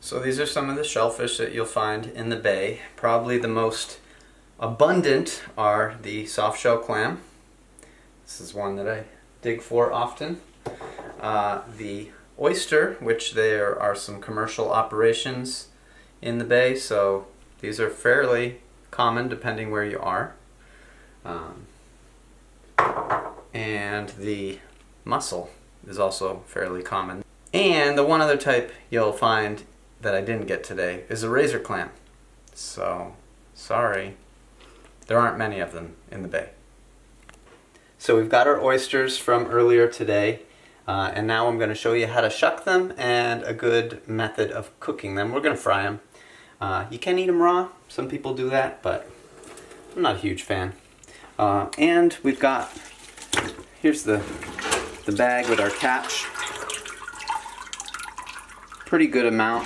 So these are some of the shellfish that you'll find in the bay. Probably the most abundant are the soft shell clam. This is one that I dig for often. The oyster, which there are some commercial operations in the bay, so these are fairly common depending where you are. And the mussel is also fairly common. And the one other type you'll find that I didn't get today is a razor clam. So, sorry, there aren't many of them in the bay. So we've got our oysters from earlier today, and now I'm going to show you how to shuck them and a good method of cooking them. We're going to fry them. You can eat them raw. Some people do that, but I'm not a huge fan. And we've got, here's the bag with our catch. Pretty good amount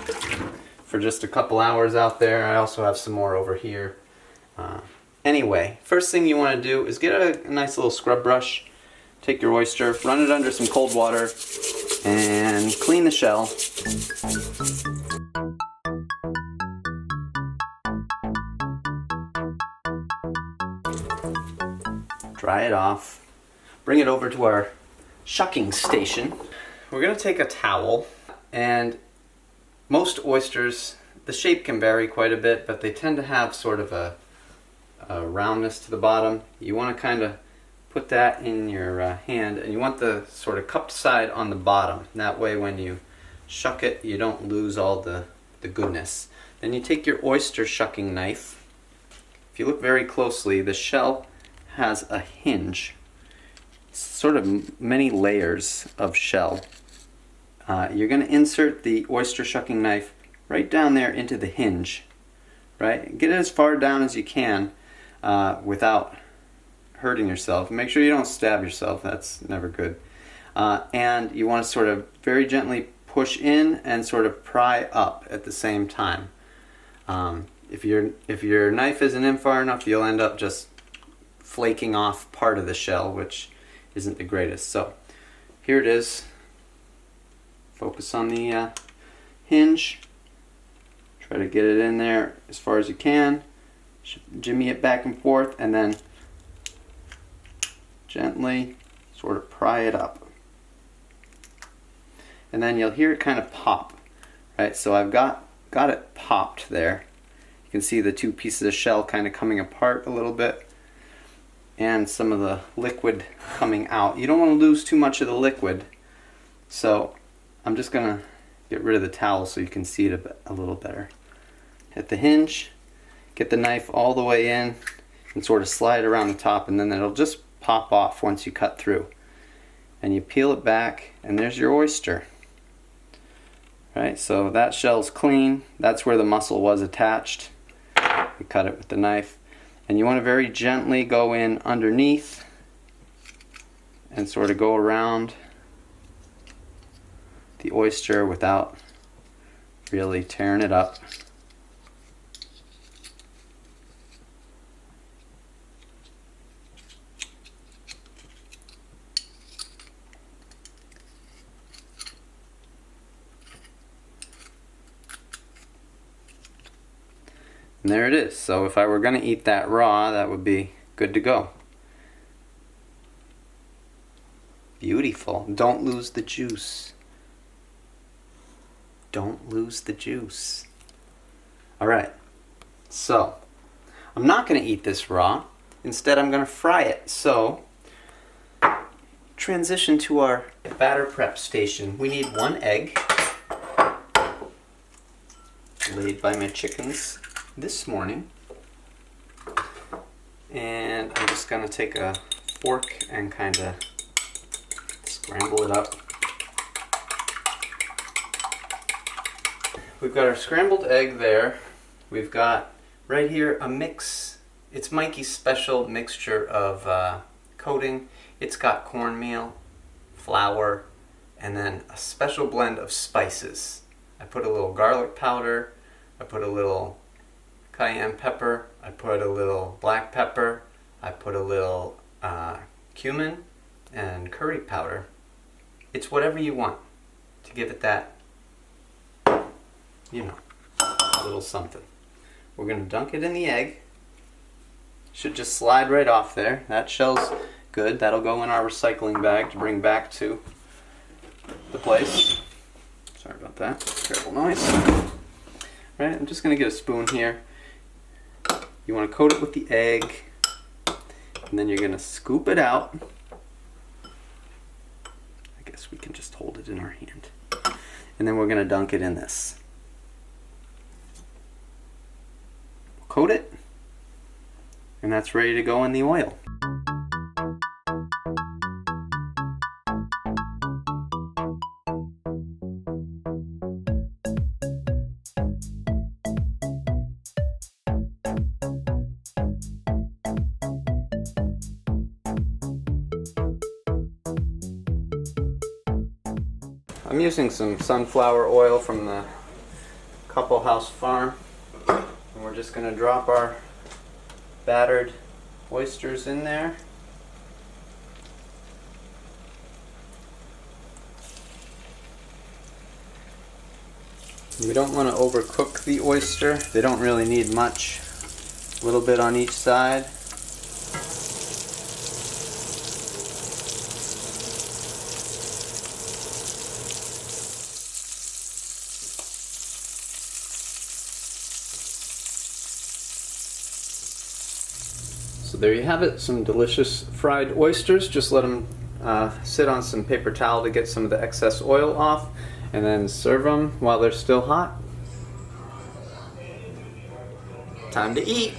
for just a couple hours out there. I also have some more over here. Anyway, first thing you want to do is get a nice little scrub brush. Take your oyster, run it under some cold water, and clean the shell. Dry it off. Bring it over to our shucking station. We're going to take a towel, and most oysters, the shape can vary quite a bit, but they tend to have sort of a roundness to the bottom. You want to kind of put that in your hand, and you want the sort of cupped side on the bottom. That way when you shuck it, you don't lose all the goodness. Then you take your oyster shucking knife. If you look very closely, the shell has a hinge. It's sort of many layers of shell. You're going to insert the oyster shucking knife right down there into the hinge. Right? Get it as far down as you can without hurting yourself. Make sure you don't stab yourself. That's never good. And you want to sort of very gently push in and sort of pry up at the same time. If your knife isn't in far enough, you'll end up just flaking off part of the shell, which isn't the greatest. So here it is. Focus on the hinge. Try to get it in there as far as you can. Jimmy it back and forth, and then gently sort of pry it up. And then you'll hear it kind of pop. Right? So I've got it popped there. You can see the two pieces of shell kind of coming apart a little bit, and some of the liquid coming out. You don't want to lose too much of the liquid, so I'm just going to get rid of the towel so you can see it a little better. Hit the hinge, get the knife all the way in, and sort of slide around the top, and then it'll just pop off once you cut through. And you peel it back, and there's your oyster. Right, so that shell's clean. That's where the mussel was attached. You cut it with the knife. And you want to very gently go in underneath and sort of go around the oyster without really tearing it up. And there it is. So if I were going to eat that raw, that would be good to go. Beautiful. Don't lose the juice. Don't lose the juice. Alright, so I'm not going to eat this raw. Instead, I'm going to fry it. So, transition to our batter prep station. We need 1 egg, laid by my chickens this morning. And I'm just going to take a fork and kind of scramble it up. We've got our scrambled egg there. We've got right here a mix. It's Mikey's special mixture of coating. It's got cornmeal, flour, and then a special blend of spices. I put a little garlic powder. I put a little cayenne pepper. I put a little black pepper. I put a little cumin and curry powder. It's whatever you want to give it that you know, a little something. We're going to dunk it in the egg. Should just slide right off there. That shell's good. That'll go in our recycling bag to bring back to the place. Sorry about that. Terrible noise. Right, I'm just going to get a spoon here. You want to coat it with the egg, and then you're going to scoop it out. I guess we can just hold it in our hand. And then we're going to dunk it in this. Coat it, and that's ready to go in the oil. I'm using some sunflower oil from the Couple House Farm, and we're just going to drop our battered oysters in there. We don't want to overcook the oyster. They don't really need much. A little bit on each side. So there you have it, some delicious fried oysters. Just let them sit on some paper towel to get some of the excess oil off, and then serve them while they're still hot. Time to eat!